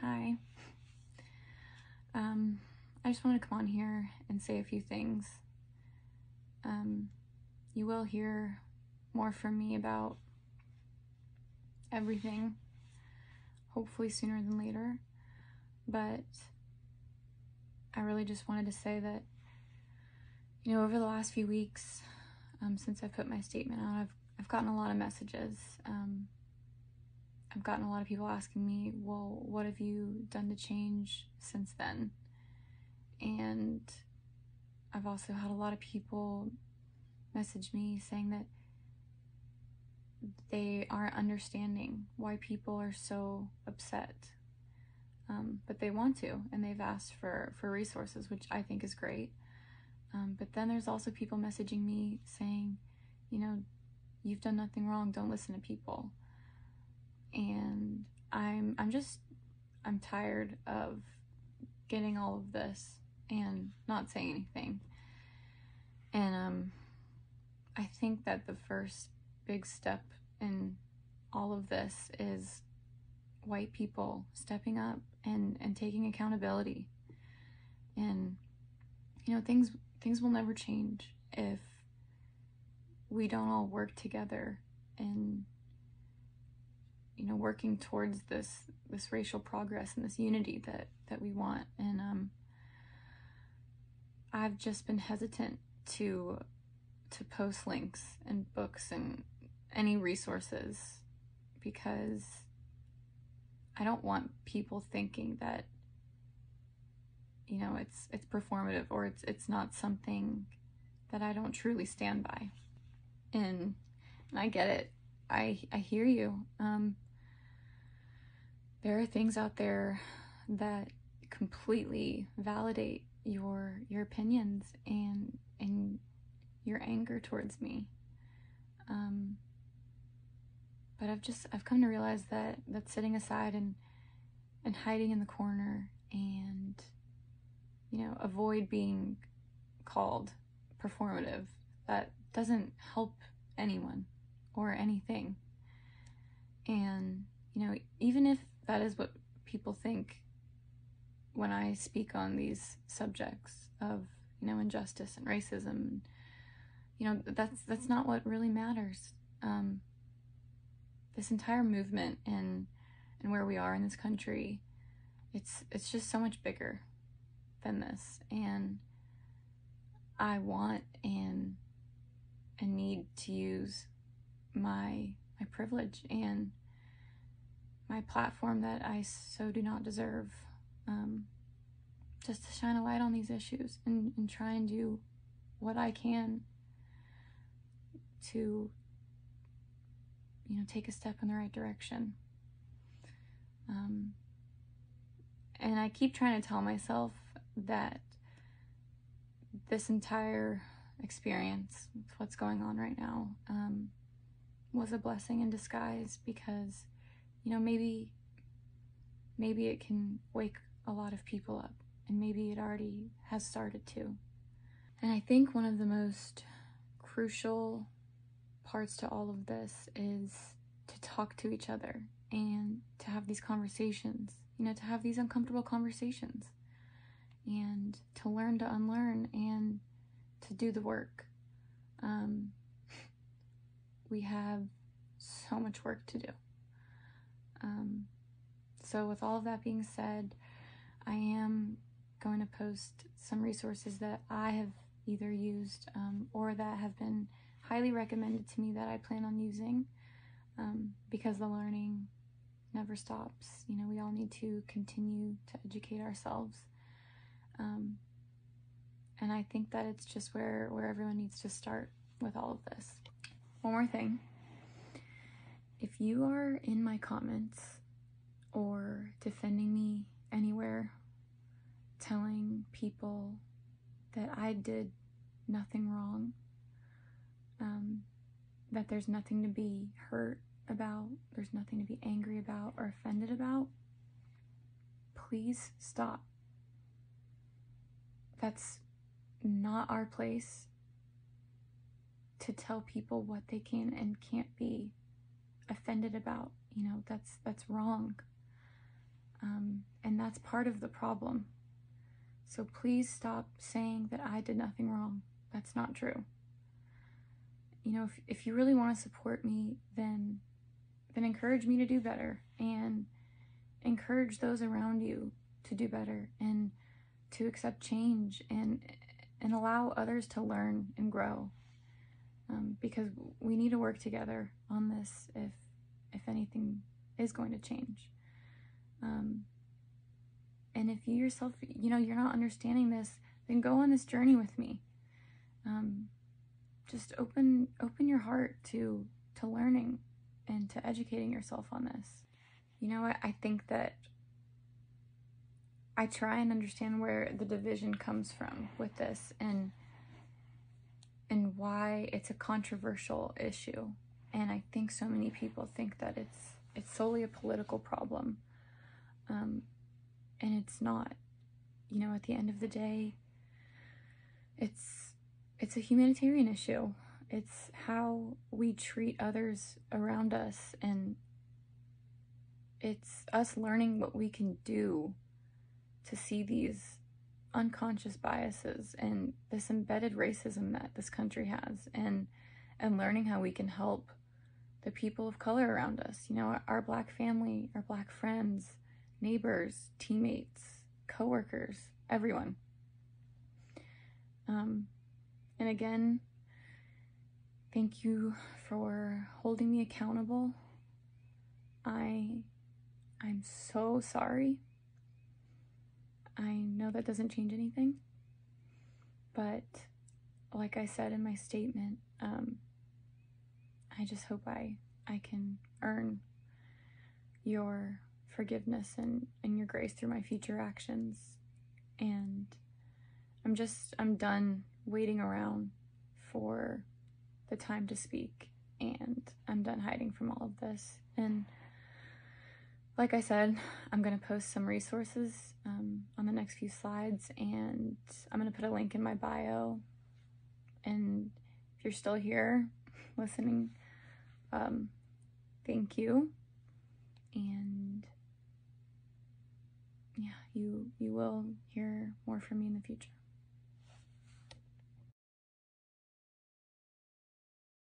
Hi. I just want to come on here and say a few things. You will hear more from me about everything, hopefully sooner than later, but I really just wanted to say that, over the last few weeks, since I put my statement out, I've gotten a lot of messages. I've gotten a lot of people asking me, well, what have you done to change since then? And I've also had a lot of people message me saying that they aren't understanding why people are so upset. But they want to, and they've asked for resources, which I think is great. But then there's also people messaging me saying, you've done nothing wrong, don't listen to people. And I'm tired of getting all of this and not saying anything. And I think that the first big step in all of this is white people stepping up and taking accountability. And things will never change if we don't all work together and working towards this racial progress and this unity that we want. And I've just been hesitant to post links and books and any resources because I don't want people thinking that it's performative or it's not something that I don't truly stand by. And I get it. I hear you. There are things out there that completely validate your opinions and your anger towards me. But I've come to realize that sitting aside and hiding in the corner and avoid being called performative, that doesn't help anyone or anything. And even if that is what people think when I speak on these subjects of injustice and racism, that's not what really matters. This entire movement and where we are in this country, it's just so much bigger than this. And I want and need to use my privilege and my platform that I so do not deserve, just to shine a light on these issues and try and do what I can to take a step in the right direction. And I keep trying to tell myself that this entire experience with what's going on right now was a blessing in disguise, because maybe it can wake a lot of people up, and maybe it already has started to. And I think one of the most crucial parts to all of this is to talk to each other and to have these conversations, to have these uncomfortable conversations, and to learn to unlearn and to do the work. We have so much work to do. So with all of that being said, I am going to post some resources that I have either used or that have been highly recommended to me that I plan on using, because the learning never stops. We all need to continue to educate ourselves. And I think that it's just where everyone needs to start with all of this. One more thing. If you are in my comments or defending me anywhere, telling people that I did nothing wrong, that there's nothing to be hurt about, there's nothing to be angry about or offended about, please stop. That's not our place to tell people what they can and can't be offended about. That's wrong. And that's part of the problem. So please stop saying that I did nothing wrong. That's not true. You know, if you really want to support me, then encourage me to do better, and encourage those around you to do better, and to accept change, and allow others to learn and grow. Because we need to work together on this if anything is going to change. And if you yourself, you know, you're not understanding this, then go on this journey with me. Just open your heart to learning and to educating yourself on this. You know, I think that I try and understand where the division comes from with this, and why it's a controversial issue. And I think so many people think that it's solely a political problem. And it's not. You know, at the end of the day, it's a humanitarian issue. It's how we treat others around us, and it's us learning what we can do to see these unconscious biases and this embedded racism that this country has, and learning how we can help the people of color around us. You know, our Black family, our Black friends, neighbors, teammates, coworkers, everyone. And again, thank you for holding me accountable. I'm so sorry. I know that doesn't change anything, but like I said in my statement, I just hope I can earn your forgiveness and your grace through my future actions. And I'm done waiting around for the time to speak, and I'm done hiding from all of this. And like I said, I'm going to post some resources on the next few slides, and I'm going to put a link in my bio. And if you're still here listening, thank you. And yeah, you will hear more from me in the future.